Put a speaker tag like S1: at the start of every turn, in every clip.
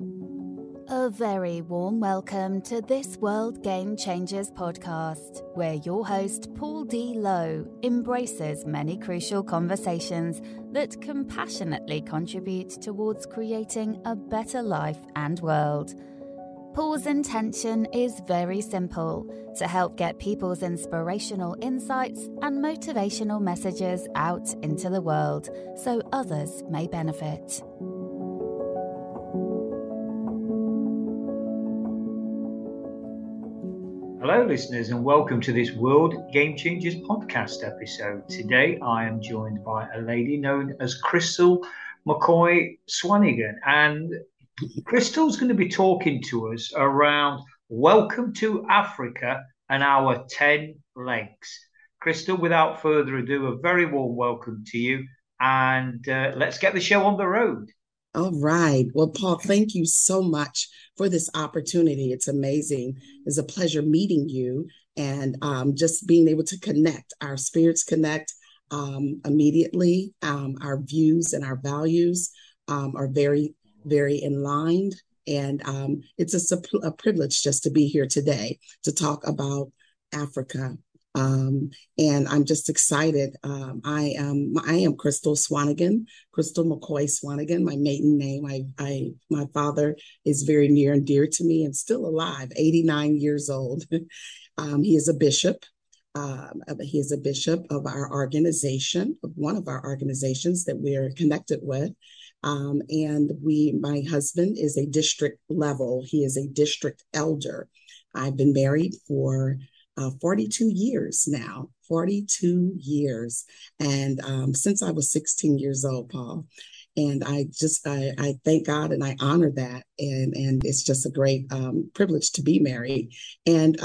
S1: A very warm welcome to this World Game Changers podcast, where your host, Paul D. Lowe, embraces many crucial conversations that compassionately contribute towards creating a better life and world. Paul's intention is very simple: to help get people's inspirational insights and motivational messages out into the world so others may benefit.
S2: Hello listeners, and welcome to this World Game Changers podcast episode. Today I am joined by a lady known as Crystal McCoy Swanigan, and Crystal's going to be talking to us around Welcome to Africa and our 10 legs. Crystal, without further ado, a very warm welcome to you, and let's get the show on the road.
S3: All right. Well, Paul, thank you so much for this opportunity. It's amazing. It's a pleasure meeting you and just being able to connect. Our spirits connect immediately. Our views and our values are very, very in line. And it's a privilege just to be here today to talk about Africa. And I'm just excited. I am Crystal Swanigan, Crystal McCoy Swanigan, my maiden name. My father is very near and dear to me and still alive, 89 years old. He is a bishop. He is a bishop of our organization, of one of our organizations that we are connected with. And my husband is a district level. He is a district elder. I've been married for 42 years now, 42 years. And since I was 16 years old, Paul, and I thank God and I honor that. And it's just a great privilege to be married. And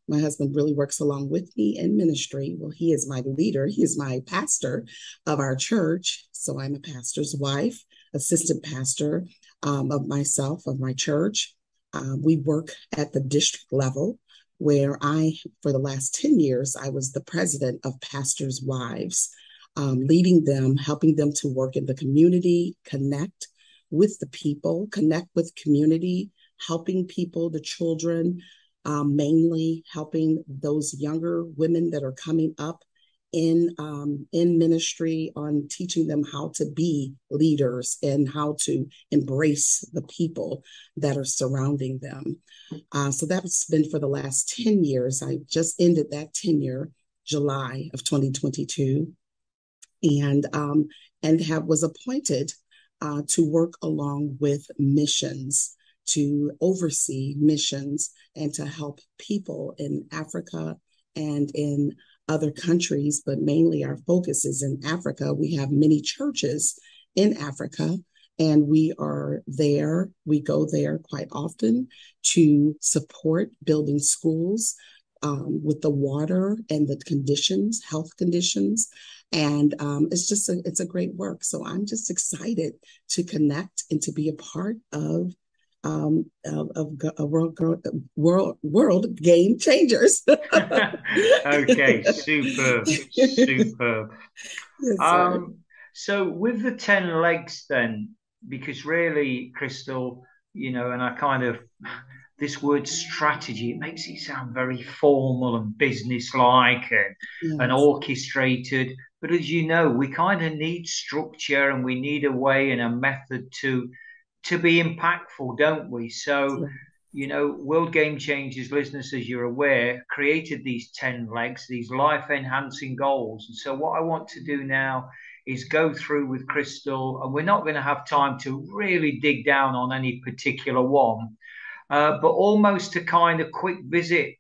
S3: my husband really works along with me in ministry. Well, he is my leader. He is my pastor of our church. So I'm a pastor's wife, assistant pastor of my church. We work at the district level, where for the last 10 years, I was the president of Pastors' Wives, leading them, helping them to work in the community, connect with the people, connect with community, helping people, the children, mainly helping those younger women that are coming up in ministry, on teaching them how to be leaders and how to embrace the people that are surrounding them. So that's been for the last 10 years. I just ended that tenure, July of 2022, and was appointed to work along with missions, to oversee missions and to help people in Africa and in other countries, but mainly our focus is in Africa. We have many churches in Africa, and we are there. We go there quite often to support building schools with the water and the conditions, health conditions. And it's a great work. So I'm just excited to connect and to be a part of world game changers.
S2: Okay, superb.
S3: Yes,
S2: so with the 10 legs then, because really, Crystal, and this word strategy, it makes it sound very formal and business-like and orchestrated. But as you know, we kind of need structure and we need a way and a method to be impactful, don't we? So, World Game Changers listeners, as you're aware, created these 10 legs, these life-enhancing goals. And so what I want to do now is go through with Crystal, and we're not going to have time to really dig down on any particular one, but almost a kind of quick visit,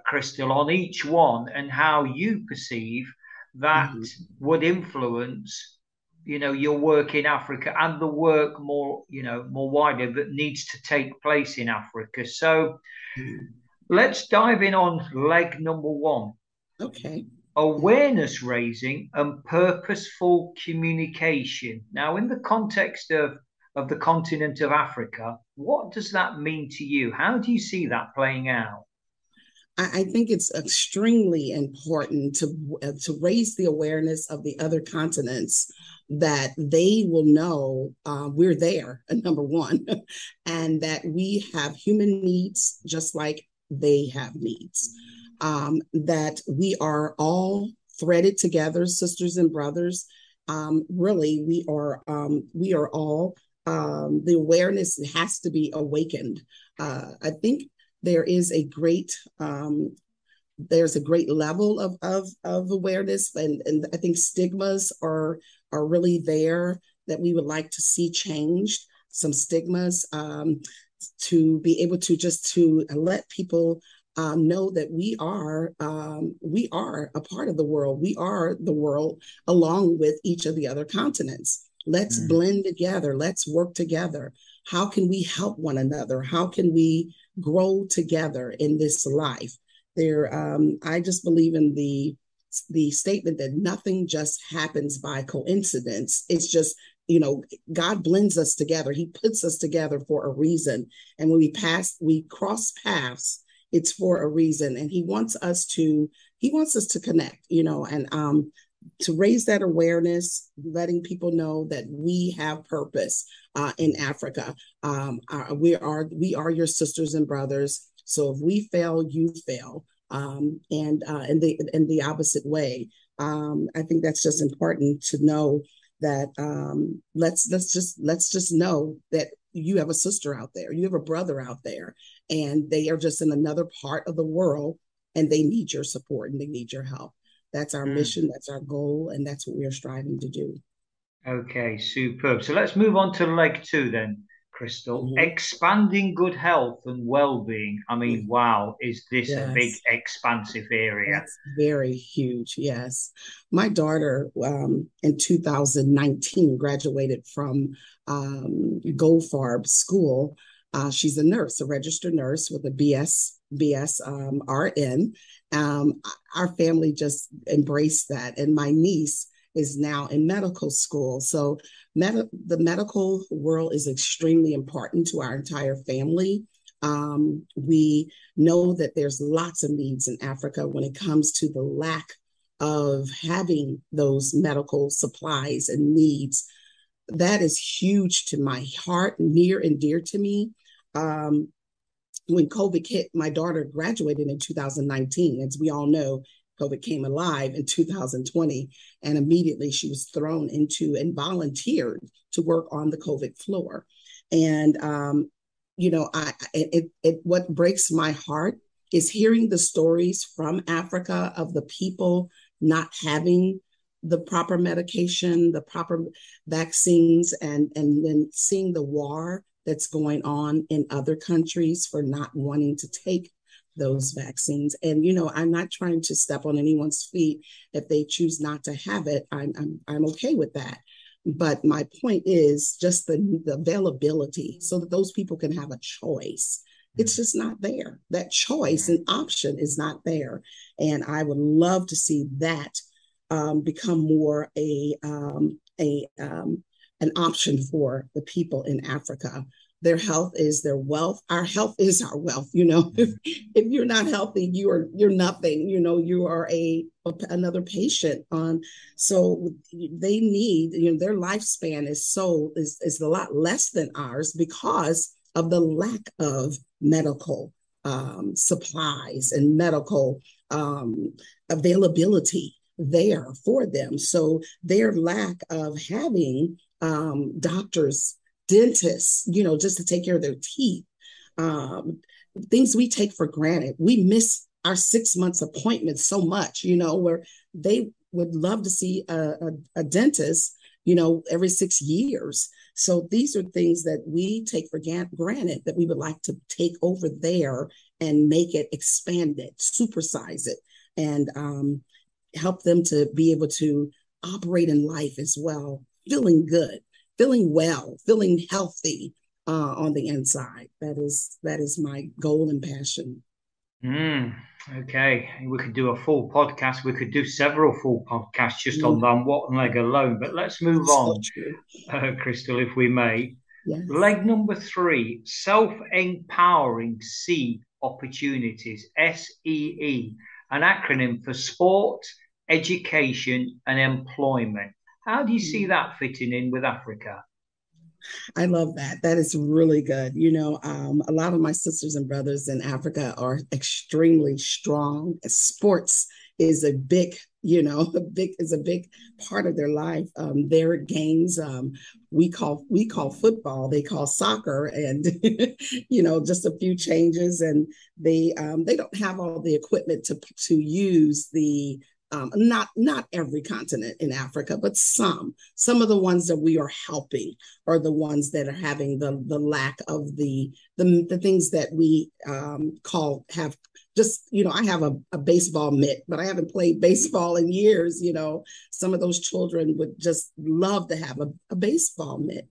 S2: Crystal, on each one and how you perceive that would influence your work in Africa and the work more widely that needs to take place in Africa. So let's dive in on leg number one.
S3: Okay.
S2: Awareness raising and purposeful communication. Now, in the context of the continent of Africa, what does that mean to you? How do you see that playing out?
S3: I think it's extremely important to raise the awareness of the other continents that they will know we're there, number one, and that we have human needs just like they have needs. That we are all threaded together, sisters and brothers. Really, we are all. The awareness has to be awakened. I think there is a great there's a great level of awareness, and I think stigmas are really there that we would like to see changed. Some stigmas, to be able to just to let people know that we are a part of the world. We are the world along with each of the other continents. Let's blend together. Let's work together. How can we help one another? How can we grow together in this life? I just believe in the statement that nothing just happens by coincidence. It's just, God blends us together. He puts us together for a reason. And when we cross paths, it's for a reason. And he wants us to connect, and to raise that awareness, letting people know that we have purpose in Africa. We are your sisters and brothers. So if we fail, you fail, and in the opposite way. I think that's just important to know that. Let's just know that you have a sister out there, you have a brother out there, and they are just in another part of the world, and they need your support and they need your help. That's our mission, that's our goal, and that's what we're striving to do.
S2: Okay, superb. So let's move on to leg two then, Crystal. Expanding good health and well-being. I mean, wow, is this a big,
S3: Yes.
S2: expansive area?
S3: That's very huge. Yes. My daughter in 2019 graduated from Goldfarb School. She's a nurse, a registered nurse with a BS RN. Our family just embraced that. And my niece is now in medical school. So the medical world is extremely important to our entire family. We know that there's lots of needs in Africa when it comes to the lack of having those medical supplies and needs. That is huge to my heart, near and dear to me. When COVID hit, my daughter graduated in 2019. As we all know, COVID came alive in 2020, and immediately she was thrown into and volunteered to work on the COVID floor. And what breaks my heart is hearing the stories from Africa of the people not having the proper medication, the proper vaccines, and then seeing the war that's going on in other countries for not wanting to take those vaccines. And I'm not trying to step on anyone's feet. If they choose not to have it, I'm okay with that. But my point is just the availability so that those people can have a choice. It's just not there. That choice and option is not there. And I would love to see that become more an option for the people in Africa. Their health is their wealth. Our health is our wealth. If you're not healthy, you're nothing. You are another patient. So they need. Their lifespan is a lot less than ours because of the lack of medical supplies and medical availability there for them. So their lack of having doctors, dentists, just to take care of their teeth, things we take for granted. We miss our 6 months appointments so much, where they would love to see a dentist, every 6 years. So these are things that we take for granted that we would like to take over there and make it expanded, supersize it, and help them to be able to operate in life as well, feeling good, feeling well, feeling healthy on the inside. That is my goal and passion.
S2: Okay, we could do a full podcast. We could do several full podcasts just on that one leg alone. But let's move on, Crystal, if we may. Yes. Leg number 3, self-empowering C Opportunities, SEE, an acronym for sport, education, and employment. How do you see that fitting in with Africa?
S3: I love that. That is really good. A lot of my sisters and brothers in Africa are extremely strong. Sports is a big, a big part of their life. Their games, we call football, they call soccer, and just a few changes, and they don't have all the equipment to use the not every continent in Africa, but some of the ones that we are helping are the ones that are having the lack of the things that we have just, I have a baseball mitt, but I haven't played baseball in years. Some of those children would just love to have a baseball mitt,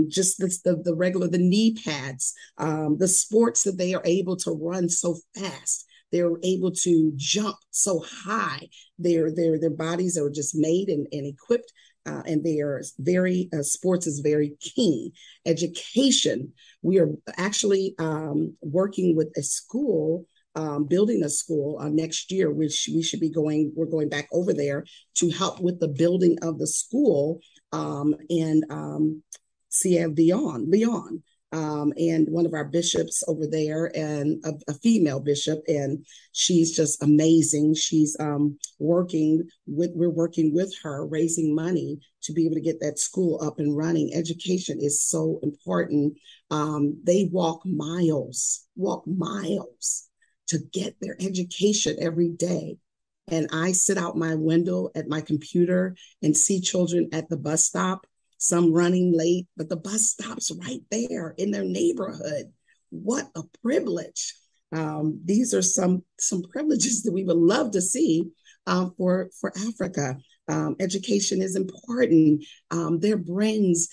S3: just the regular, the knee pads, the sports that they are able to run so fast. They're able to jump so high. Their bodies are just made and equipped, and they are very, sports is very key. Education, we are actually working with a school, building a school next year, which we're going back over there to help with the building of the school in Sierra Leone. And one of our bishops over there, and a female bishop, and she's just amazing. She's we're working with her, raising money to be able to get that school up and running. Education is so important. They walk miles to get their education every day. And I sit out my window at my computer and see children at the bus stop, some running late, but the bus stops right there in their neighborhood. What a privilege. These are some privileges that we would love to see for Africa. Education is important. Their brains,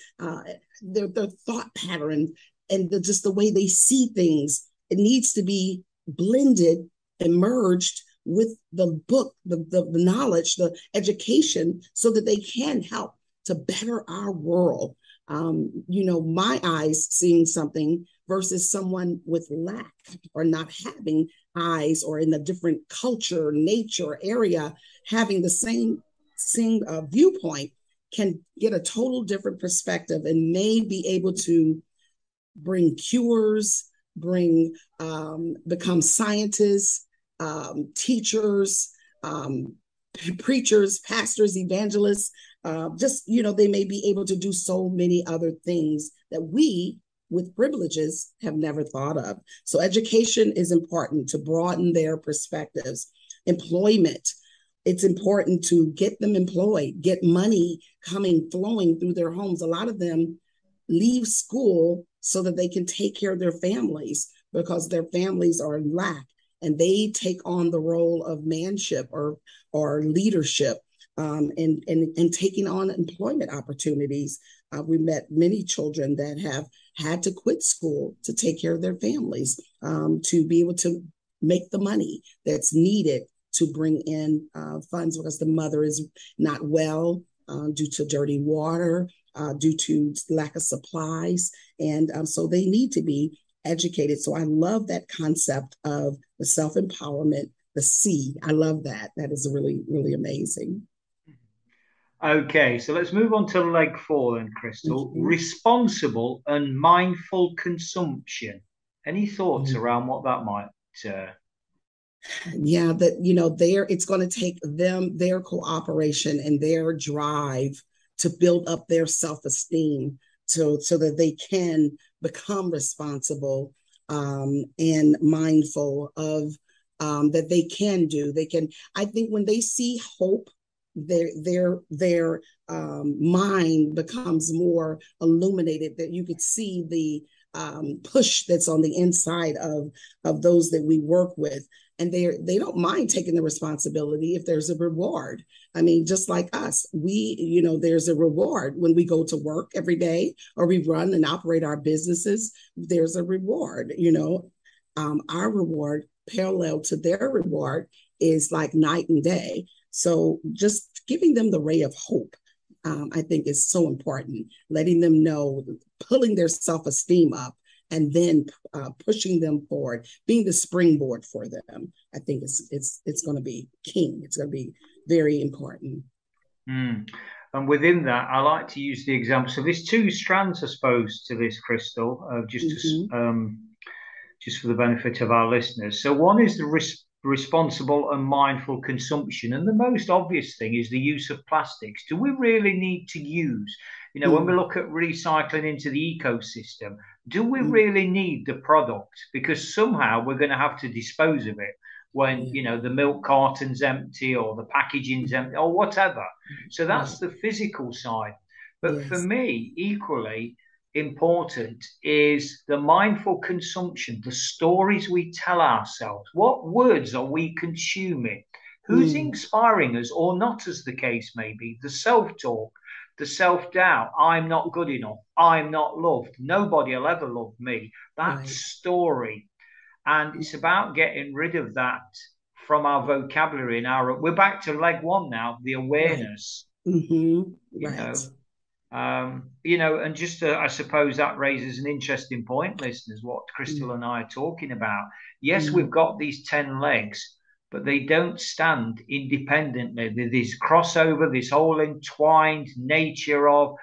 S3: their thought pattern, and just the way they see things, it needs to be blended and merged with the book, the knowledge, the education, so that they can help to better our world. My eyes seeing something versus someone with lack or not having eyes, or in a different culture, nature, area, having the same viewpoint, can get a total different perspective and may be able to bring cures, become scientists, teachers, preachers, pastors, evangelists. They may be able to do so many other things that we with privileges have never thought of. So education is important to broaden their perspectives. Employment, it's important to get them employed, get money flowing through their homes. A lot of them leave school so that they can take care of their families, because their families are in lack, and they take on the role of manship or leadership, and taking on employment opportunities. We met many children that have had to quit school to take care of their families, to be able to make the money that's needed to bring in funds, because the mother is not well due to dirty water, due to lack of supplies. And so they need to be educated. So I love that concept of the self-empowerment, the C. I love that. That is really, really amazing.
S2: Okay, so let's move on to leg 4 then, Crystal. Mm-hmm. Responsible and mindful consumption. Any thoughts around what that might?
S3: Yeah, that it's going to take their cooperation and their drive to build up their self-esteem, so that they can become responsible and mindful of that they can do. I think when they see hope, their mind becomes more illuminated, that you could see the push that's on the inside of those that we work with. And they don't mind taking the responsibility if there's a reward. I mean, just like us, there's a reward when we go to work every day, or we run and operate our businesses. There's a reward. Our reward, parallel to their reward, is like night and day. So just giving them the ray of hope, I think, is so important. Letting them know, pulling their self-esteem up, and then pushing them forward, being the springboard for them. I think it's going to be king. It's going to be very important.
S2: Mm. And within that, I like to use the example. So there's two strands, I suppose, to this, Crystal, just for the benefit of our listeners. So one is the responsible and mindful consumption. And the most obvious thing is the use of plastics. Do we really need to use, when we look at recycling into the ecosystem, do we really need the product? Because somehow we're going to have to dispose of it when, the milk carton's empty or the packaging's empty or whatever. So that's the physical side. But for me, equally important is the mindful consumption, the stories we tell ourselves. What words are we consuming? Who's inspiring us or not, as the case may be? The self-talk, the self-doubt. I'm not good enough. I'm not loved. Nobody will ever love me. That story. And it's about getting rid of that from our vocabulary and we're back to leg one now, the awareness. And just I suppose that raises an interesting point, listeners, what Crystal and I are talking about. Yes, we've got these 10 legs, but they don't stand independently. There's this crossover, this whole entwined nature of,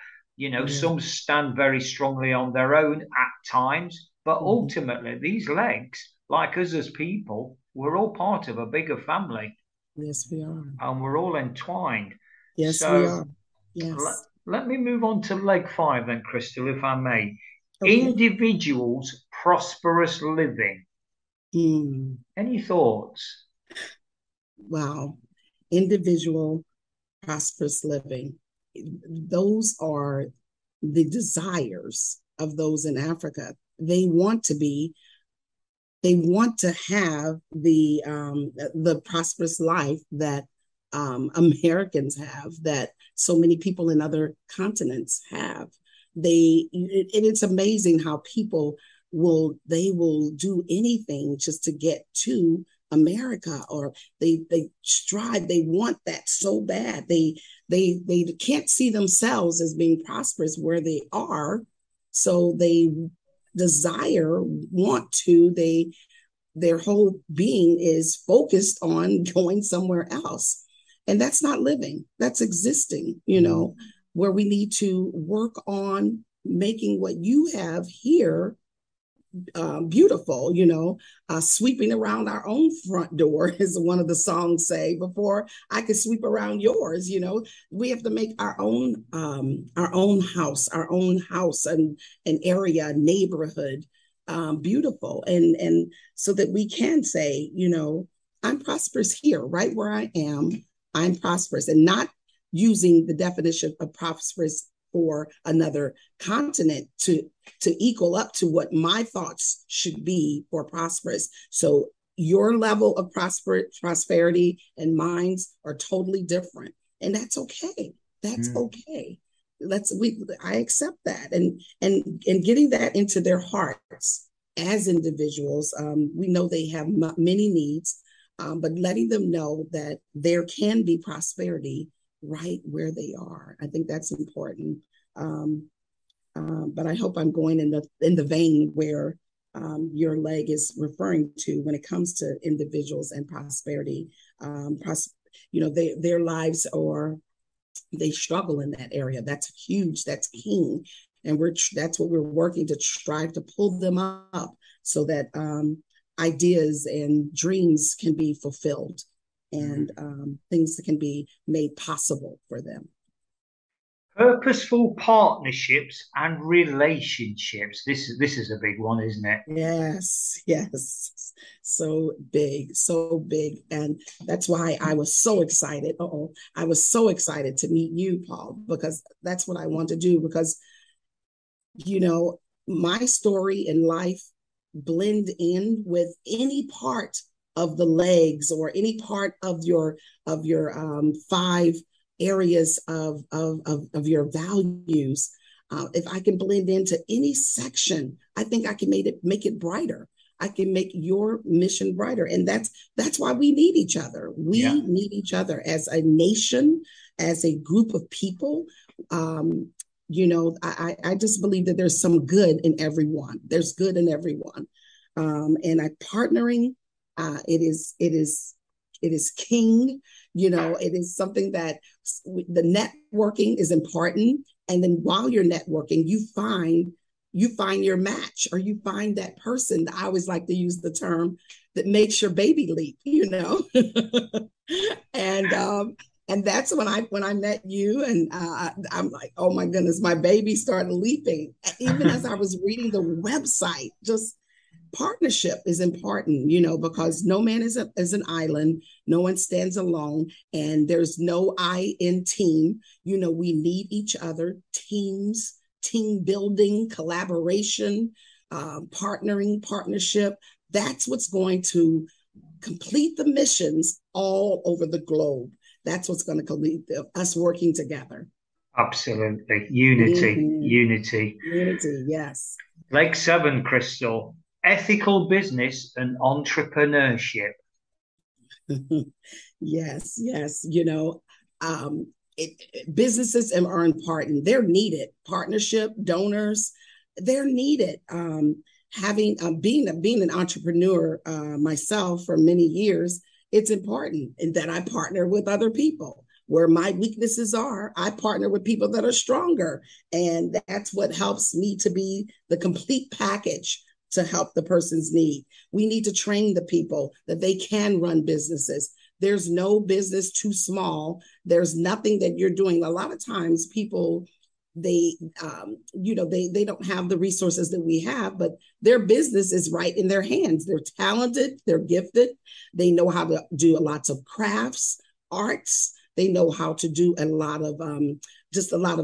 S2: some stand very strongly on their own at times, but ultimately these legs, like us as people, we're all part of a bigger family.
S3: Yes, we are.
S2: And we're all entwined.
S3: Yes, we are. Yes.
S2: Let me move on to leg 5 then, Crystal, if I may. Okay. Individuals' prosperous living. Any thoughts?
S3: Wow. Individual prosperous living. Those are the desires of those in Africa. They want to have the prosperous life that Americans have, that so many people in other continents have. It's amazing how people will do anything just to get to America, or they strive, they want that so bad. They can't see themselves as being prosperous where they are, so they their whole being is focused on going somewhere else. And that's not living, that's existing, where we need to work on making what you have here beautiful, sweeping around our own front door, as one of the songs say, before I could sweep around yours. We have to make our own house and an area, neighborhood beautiful, and so that we can say, I'm prosperous here, right where I am. I'm prosperous, and not using the definition of prosperous for another continent to equal up to what my thoughts should be for prosperous. So your level of prosperity and mine's are totally different, and that's okay. That's okay. I accept that, and getting that into their hearts as individuals. We know they have many needs, but letting them know that there can be prosperity right where they are. I think that's important. But I hope I'm going in the vein where your leg is referring to when it comes to individuals and prosperity. Their lives they struggle in that area. That's huge. That's key. And that's what we're working to strive to pull them up so that ideas and dreams can be fulfilled, and things that can be made possible for them.
S2: Purposeful partnerships and relationships. This is a big one, isn't it?
S3: Yes. So big. And that's why I was so excited. I was so excited to meet you, Paul, because that's what I want to do. Because, my story in life blend in with any part of the legs or any part of your 5 areas of your values. If I can blend into any section, I think I can make it brighter. I can make your mission brighter. And that's why we need each other. We need each other as a nation, as a group of people. I just believe that there's some good in everyone. There's good in everyone. And partnering, it is king. It is something that the networking is important. And then while you're networking, you find your match, or you find that person. I always like to use the term that makes your baby leap, and that's when I met you, and I'm like, oh my goodness, my baby started leaping. Even as I was reading the website, just partnership is important, because no man is an island. No one stands alone, and there's no I in team. We need each other. Team building, collaboration, partnership. That's what's going to complete the missions all over the globe. That's what's going to complete us working together.
S2: Absolutely. Unity.
S3: Yes.
S2: Lake 7, Crystal. Ethical business and entrepreneurship.
S3: Yes. Businesses are important. They're needed. Partnership, donors, they're needed. Being an entrepreneur myself for many years, it's important that I partner with other people. Where my weaknesses are, I partner with people that are stronger. And that's what helps me to be the complete package to help the person's need. We need to train the people that they can run businesses. There's no business too small. There's nothing that you're doing. A lot of times people, they don't have the resources that we have, but their business is right in their hands. They're talented, they're gifted. They know how to do lots of crafts, arts. They know how to do a lot of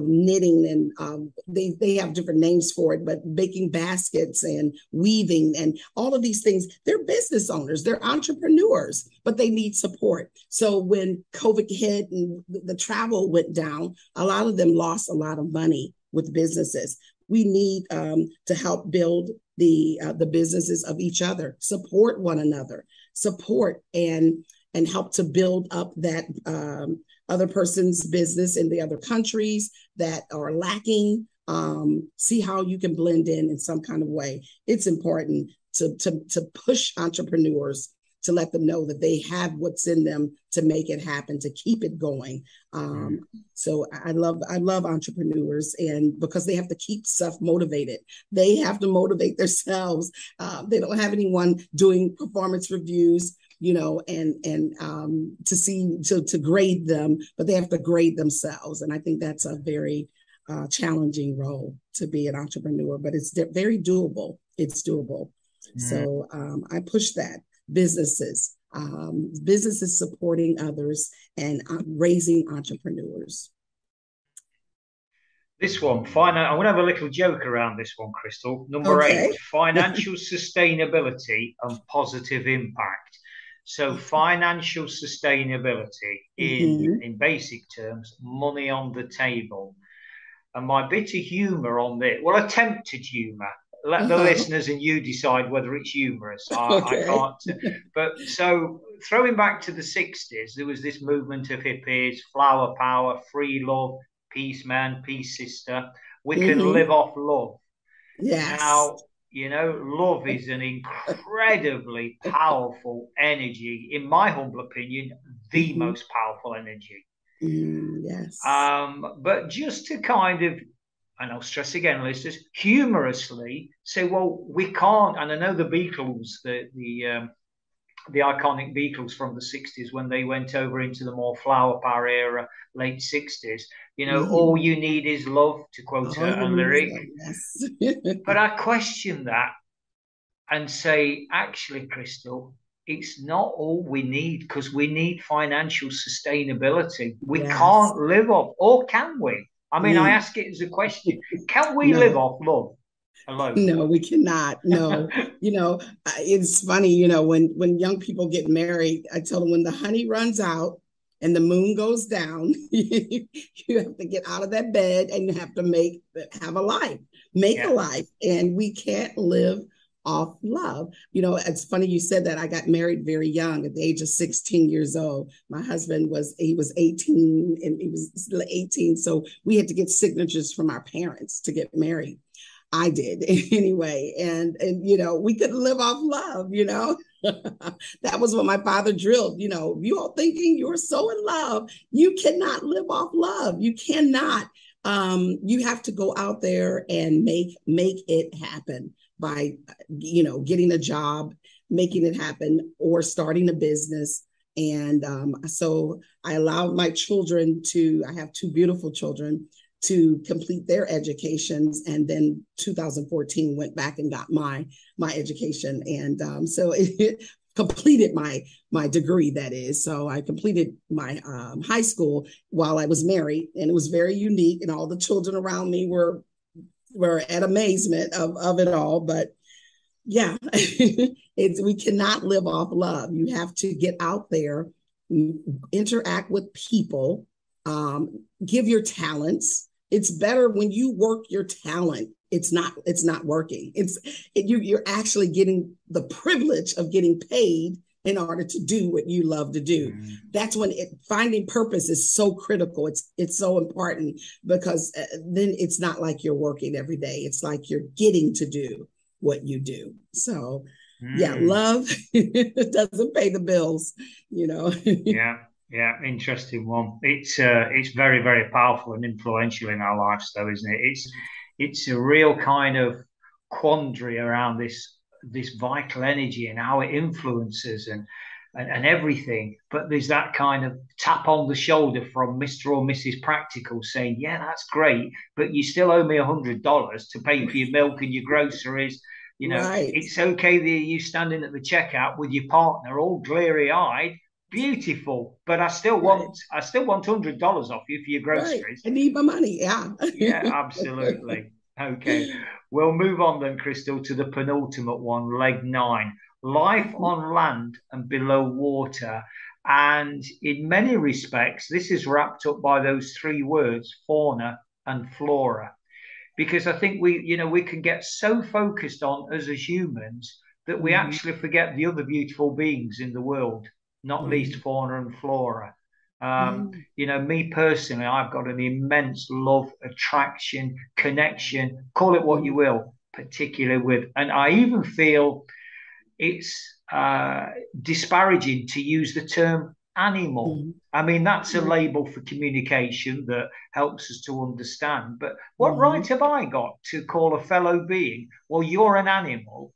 S3: knitting, and they have different names for it, but baking baskets and weaving and all of these things. They're business owners, they're entrepreneurs, but they need support. So when COVID hit and the travel went down, a lot of them lost a lot of money with businesses. We need to help build the businesses of each other, support one another, support and help to build up that other person's business in the other countries that are lacking. See how you can blend in some kind of way. It's important to push entrepreneurs, to let them know that they have what's in them to make it happen, to keep it going. So I love entrepreneurs, and because they have to keep self-motivated. They have to motivate themselves. They don't have anyone doing performance reviews, and to grade them, but they have to grade themselves. And I think that's a very challenging role to be an entrepreneur, but it's very doable. It's doable. So I push that. Businesses supporting others and raising entrepreneurs.
S2: This one, I'm going to have a little joke around this one, Crystal. Number 8, financial sustainability and positive impact. So financial sustainability in basic terms, money on the table. And my bit of humour on this, attempted humour. Let the listeners and you decide whether it's humorous. I can't. But so throwing back to the 60s, there was this movement of hippies, flower power, free love, peace man, peace sister. We can live off love.
S3: Yes.
S2: Now, love is an incredibly powerful energy. In my humble opinion, the most powerful energy.
S3: Yes.
S2: But just to kind of, and I'll stress again, listeners, humorously say, well, we can't. And I know the Beatles, the iconic Beatles from the 60s, when they went over into the more flower power era, late 60s, all you need is love, to quote a lyric.
S3: Yes.
S2: But I question that and say, actually, Crystal, it's not all we need, because we need financial sustainability. We can't live off, or can we? I mean, I ask it as a question. Can we live off love alone?
S3: No, we cannot. No. It's funny, when young people get married, I tell them, when the honey runs out and the moon goes down, you have to get out of that bed and you have to have a life, make a life. And we can't live off love. It's funny you said that. I got married very young at the age of 16 years old. My husband was 18 and he was 18. So we had to get signatures from our parents to get married. I did anyway. And we couldn't live off love, That was what my father drilled. You all thinking you're so in love, you cannot live off love. You cannot. You have to go out there and make it happen by, getting a job, making it happen, or starting a business. And so I allowed my children I have two beautiful children, to complete their educations. And then 2014 went back and got my education. And so it completed my degree, that is. So I completed my high school while I was married, and it was very unique. And all the children around me were at amazement of it all. But yeah, we cannot live off love. You have to get out there, interact with people, give your talents. It's better when you work your talent. It's not working. You're actually getting the privilege of getting paid in order to do what you love to do. Mm-hmm. That's when finding purpose is so critical. It's so important, because then it's not like you're working every day. It's like you're getting to do what you do. So yeah, love doesn't pay the bills,
S2: Yeah, interesting one. It's very, very powerful and influential in our lives, though, isn't it? It's a real kind of quandary around this vital energy and how it influences and everything. But there's that kind of tap on the shoulder from Mr. or Mrs. Practical saying, "Yeah, that's great, but you still owe me $100 to pay for your milk and your groceries." Right. It's okay that you standing at the checkout with your partner, all bleary-eyed. Beautiful, but I still want $100 off you for your groceries.
S3: Right. I need my money. Yeah.
S2: Yeah, absolutely. Okay, we'll move on then, Crystal, to the penultimate one, leg 9. Life on land and below water. And in many respects, this is wrapped up by those 3 words, fauna and flora. Because I think we can get so focused on us as humans that we actually forget the other beautiful beings in the world, not least fauna and flora. Me personally, I've got an immense love, attraction, connection, call it what you will, particularly with, and I even feel it's disparaging to use the term animal. I mean, that's a label for communication that helps us to understand. But what right have I got to call a fellow being, well, you're an animal?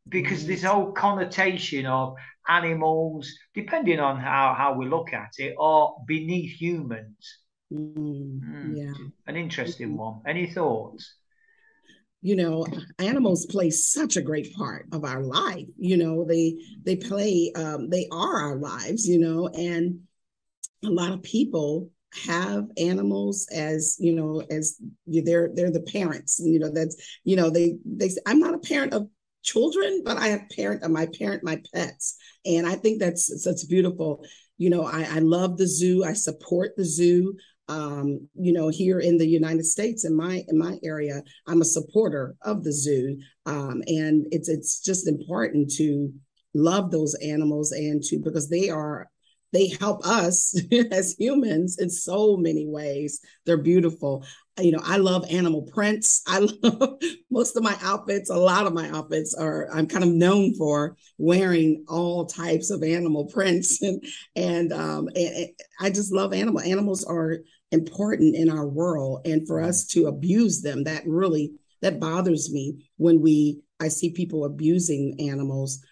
S2: Because this whole connotation of animals, depending on how we look at it, are beneath humans. Yeah. An interesting one. Any thoughts?
S3: Animals play such a great part of our life. They play, they are our lives, and a lot of people have animals as, as they're the parents, that's, they say, I'm not a parent of children, but I have my pets. And I think that's beautiful. I love the zoo. I support the zoo. Here in the United States, in my area, I'm a supporter of the zoo. And it's just important to love those animals because they help us as humans in so many ways. They're beautiful. I love animal prints. I love most of my outfits. A lot of my outfits I'm kind of known for wearing all types of animal prints, and I just love animals. Animals are important in our world, and for us to abuse them, that bothers me when I see people abusing animals,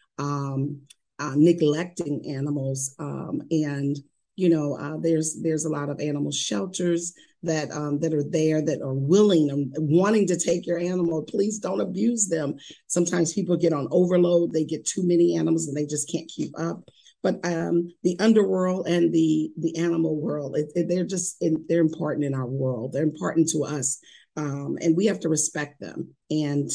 S3: neglecting animals, and there's a lot of animal shelters that are there, that are willing and wanting to take your animal. Please don't abuse them. Sometimes people get on overload. They get too many animals and they just can't keep up. But the underworld and the animal world, they're important in our world. They're important to us. And we have to respect them. And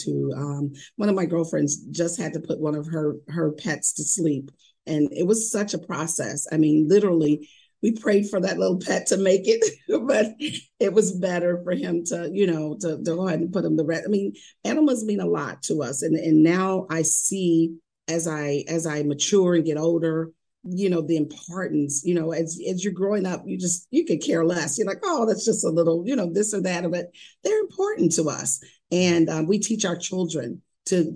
S3: one of my girlfriends just had to put one of her pets to sleep. And it was such a process. I mean, literally, we prayed for that little pet to make it, but it was better for him to, to go ahead and put him to rest. I mean, animals mean a lot to us. And now I see as I mature and get older, the importance, as you're growing up, you could care less. You're like, oh, that's just a little, this or that, but they're important to us. And we teach our children to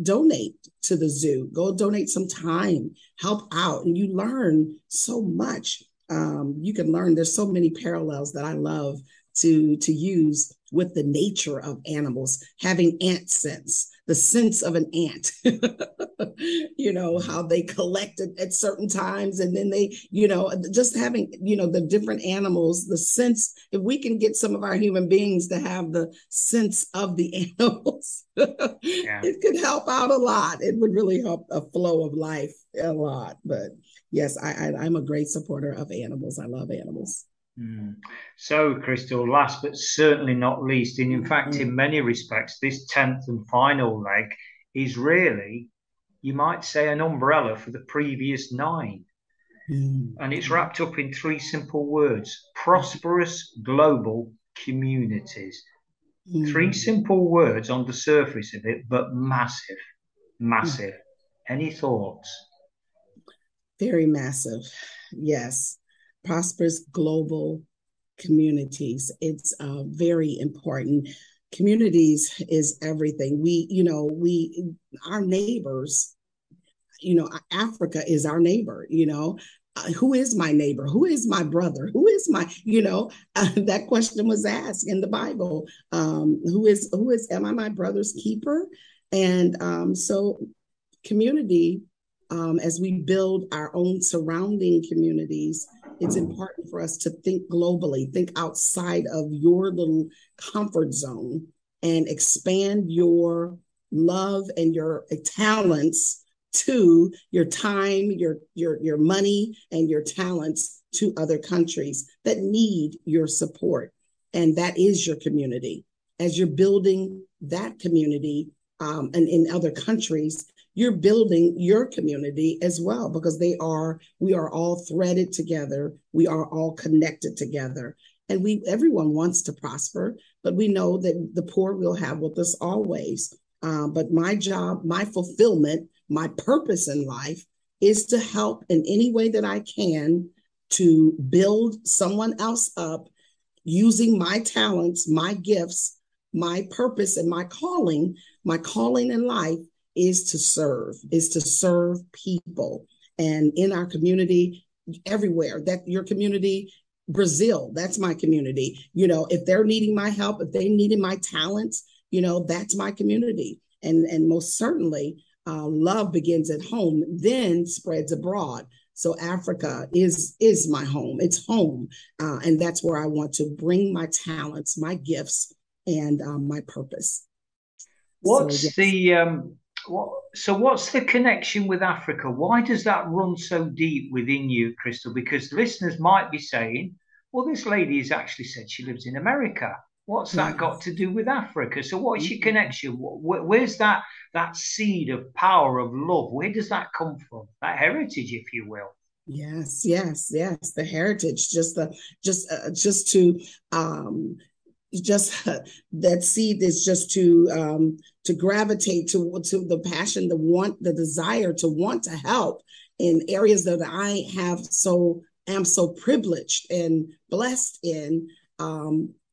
S3: donate to the zoo, go donate some time, help out, and you learn so much. You can learn. There's so many parallels that I love to use with the nature of animals, having ant sense, the sense of an ant, how they collect at certain times. And then they, just having, the different animals, the sense, if we can get some of our human beings to have the sense of the animals, it could help out a lot. It would really help a flow of life a lot. But yes, I'm a great supporter of animals. I love animals.
S2: So, Crystal, last but certainly not least, and in fact, in many respects, this 10th and final leg is really, you might say, an umbrella for the previous 9. And it's wrapped up in 3 simple words: prosperous global communities. 3 simple words on the surface of it, but massive, massive. Any thoughts?
S3: Very massive, yes. Prosperous global communities. It's very important. Communities is everything. Our neighbors, Africa is our neighbor, who is my neighbor? Who is my brother? Who is my, that question was asked in the Bible. Am I my brother's keeper? And so community, as we build our own surrounding communities, it's important for us to think globally, think outside of your little comfort zone and expand your love and your talents to your time, your money and your talents to other countries that need your support. And that is your community. As you're building that community and in other countries, you're building your community as well, because we are all threaded together. We are all connected together. And everyone wants to prosper, but we know that the poor we'll have with us always. But my job, my fulfillment, my purpose in life is to help in any way that I can to build someone else up using my talents, my gifts, my purpose, and my calling in life is to serve people. And in our community, everywhere, that your community, Brazil, that's my community. If they're needing my help, if they needed my talents, that's my community. And most certainly, love begins at home, then spreads abroad. So Africa is my home. It's home. And that's where I want to bring my talents, my gifts, and my purpose.
S2: What's the connection with Africa? Why does that run so deep within you, Crystal? Because listeners might be saying, well, this lady has actually said she lives in America. What's that got to do with Africa? So what's your connection? Where's that seed of power, of love? Where does that come from? That heritage, if you will.
S3: Yes. The heritage, that seed is just to gravitate to the passion, the want, the desire to want to help in areas that I am so privileged and blessed in.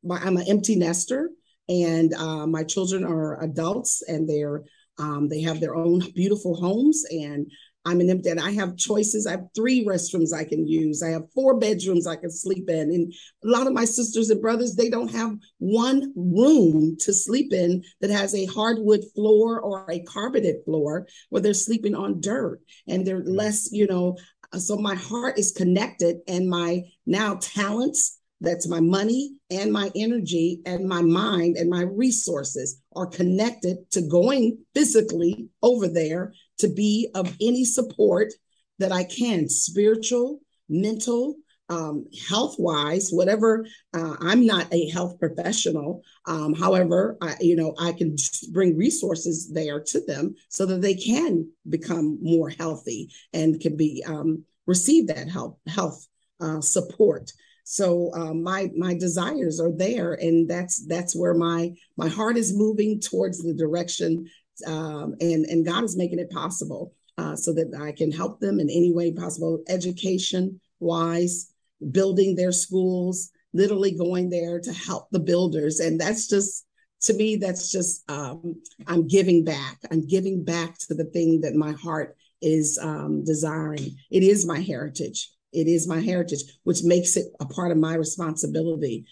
S3: I'm an empty nester, and my children are adults, and they have their own beautiful homes, and I'm an empty, and I have choices. I have 3 restrooms I can use. I have 4 bedrooms I can sleep in. And a lot of my sisters and brothers, they don't have one room to sleep in that has a hardwood floor or a carpeted floor, where they're sleeping on dirt, and they're less, so my heart is connected, and my now talents, that's my money and my energy and my mind and my resources, are connected to going physically over there to be of any support that I can, spiritual, mental, health-wise, whatever. I'm not a health professional. However, I can bring resources there to them so that they can become more healthy and can be receive that health support. So my desires are there, and that's where my heart is moving towards the direction, and God is making it possible, so that I can help them in any way possible, education wise, building their schools, literally going there to help the builders. And that's just, to me, that's just, I'm giving back. I'm giving back to the thing that my heart is desiring. It is my heritage. It is my heritage, which makes it a part of my responsibility.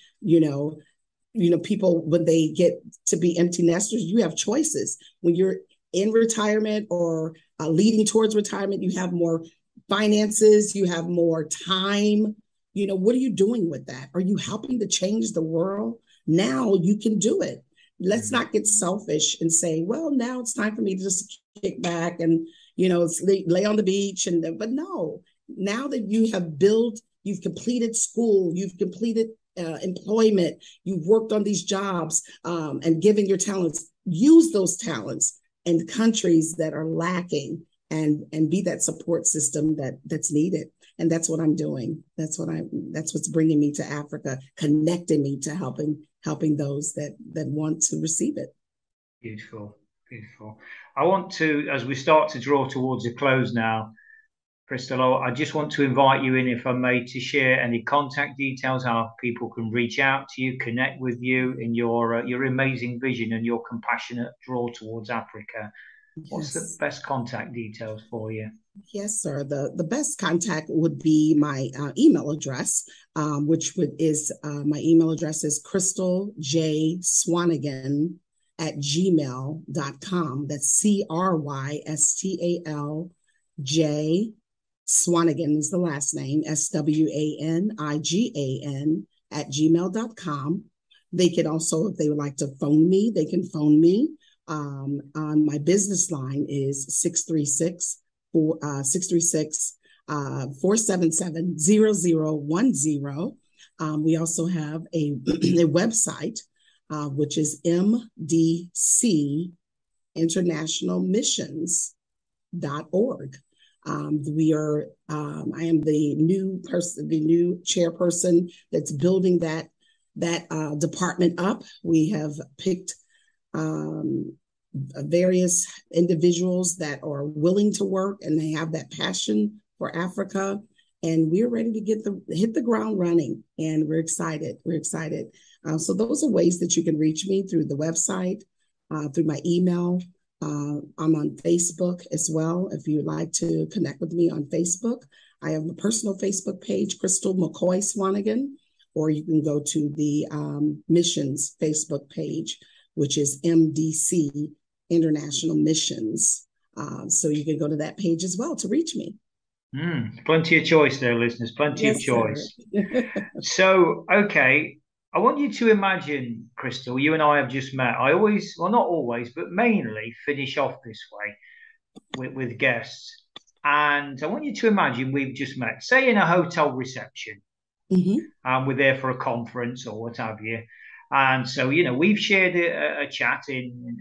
S3: People, when they get to be empty nesters, you have choices. When you're in retirement or leading towards retirement, you have more finances, you have more time. What are you doing with that? Are you helping to change the world? Now you can do it. Let's not get selfish and say, well, now it's time for me to just kick back and, lay on the beach. But no, now that you have you've completed school, you've completed employment, you've worked on these jobs, and given your talents, use those talents in countries that are lacking, and be that support system that's needed. And that's what I'm doing. That's what's bringing me to Africa, connecting me to helping those that want to receive it.
S2: Beautiful. I want to, as we start to draw towards a close now, Crystal, I just want to invite you in, if I may, to share any contact details, how people can reach out to you, connect with you in your amazing vision and your compassionate draw towards Africa. Yes. What's the best contact details for you?
S3: Yes, sir. The best contact would be my email address, is my email address is crystalj.swanigan@gmail.com. That's CRYSTALJ. Swanigan is the last name, SWANIGAN @gmail.com. They can also, if they would like to phone me, they can phone me. On my business line is 636-477-0010. We also have a website, which is mdcinternationalmissions.org. I am the new chairperson that's building that department up. We have picked various individuals that are willing to work, and they have that passion for Africa, and we're ready to hit the ground running, and we're excited. So those are ways that you can reach me, through the website, through my email. I'm on Facebook as well. If you'd like to connect with me on Facebook, I have a personal Facebook page, Crystal McCoy Swanigan, or you can go to the missions Facebook page, which is MDC International Missions. So you can go to that page as well to reach me.
S2: Plenty of choice there, listeners. Plenty of choice. So, okay, I want you to imagine, Crystal, you and I have just met. I always, well, not always, but mainly finish off this way with guests. And I want you to imagine we've just met, say, in a hotel reception. And we're there for a conference or what have you. And so, we've shared a chat in,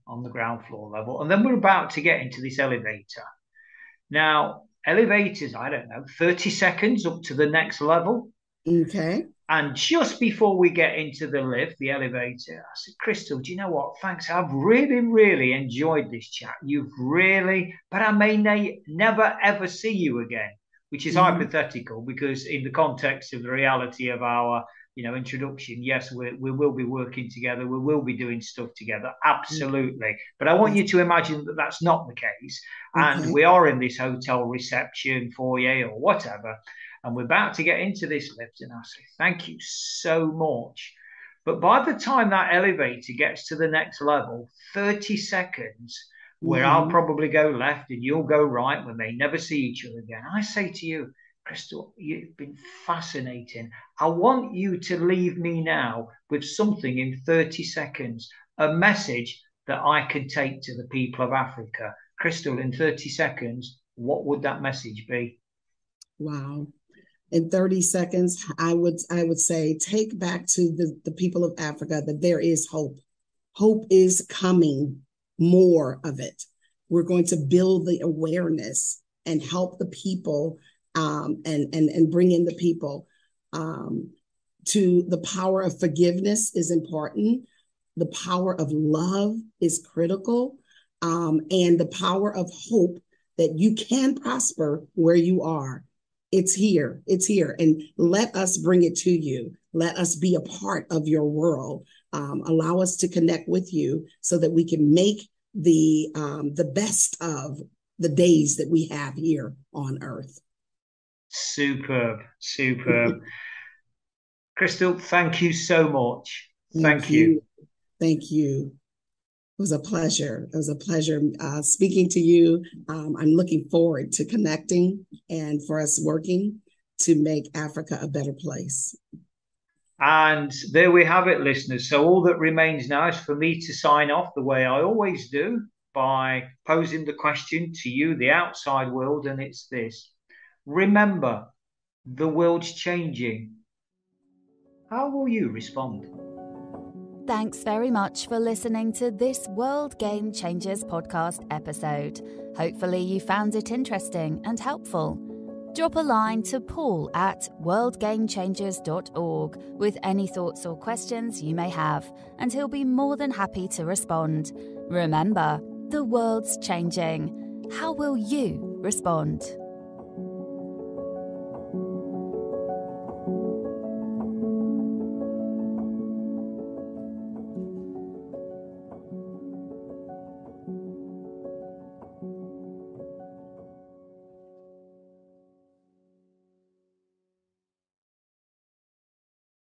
S2: on the ground floor level. And then we're about to get into this elevator. Now, elevators, I don't know, 30 seconds up to the next level.
S3: Okay.
S2: And just before we get into the lift, the elevator, I said, Crystal, do you know what? Thanks. I've really, really enjoyed this chat. But I may never, ever see you again, which is hypothetical, because in the context of the reality of our, introduction, yes, we will be working together. We will be doing stuff together. Absolutely. But I want you to imagine that that's not the case. And we are in this hotel reception foyer or whatever. And we're about to get into this lift, and I say, thank you so much. But by the time that elevator gets to the next level, 30 seconds, where I'll probably go left and you'll go right, when they never see each other again, I say to you, Crystal, you've been fascinating. I want you to leave me now with something in 30 seconds, a message that I can take to the people of Africa. Crystal, in 30 seconds, what would that message be?
S3: Wow. In 30 seconds, I would say, take back to the people of Africa that there is hope. Hope is coming, more of it. We're going to build the awareness and help the people and bring in the people. To the power of forgiveness is important. The power of love is critical. And the power of hope that you can prosper where you are. It's here. It's here. And let us bring it to you. Let us be a part of your world. Allow us to connect with you so that we can make the best of the days that we have here on earth.
S2: Superb. Crystal, thank you so much. Thank you.
S3: Thank you. It was a pleasure. It was a pleasure speaking to you. I'm looking forward to connecting and for us working to make Africa a better place.
S2: And there we have it, listeners. So all that remains now is for me to sign off the way I always do, by posing the question to you, the outside world, and it's this. Remember, the world's changing. How will you respond?
S1: Thanks very much for listening to this World Game Changers podcast episode. Hopefully you found it interesting and helpful. Drop a line to Paul at worldgamechangers.org with any thoughts or questions you may have, and he'll be more than happy to respond. Remember, the world's changing. How will you respond?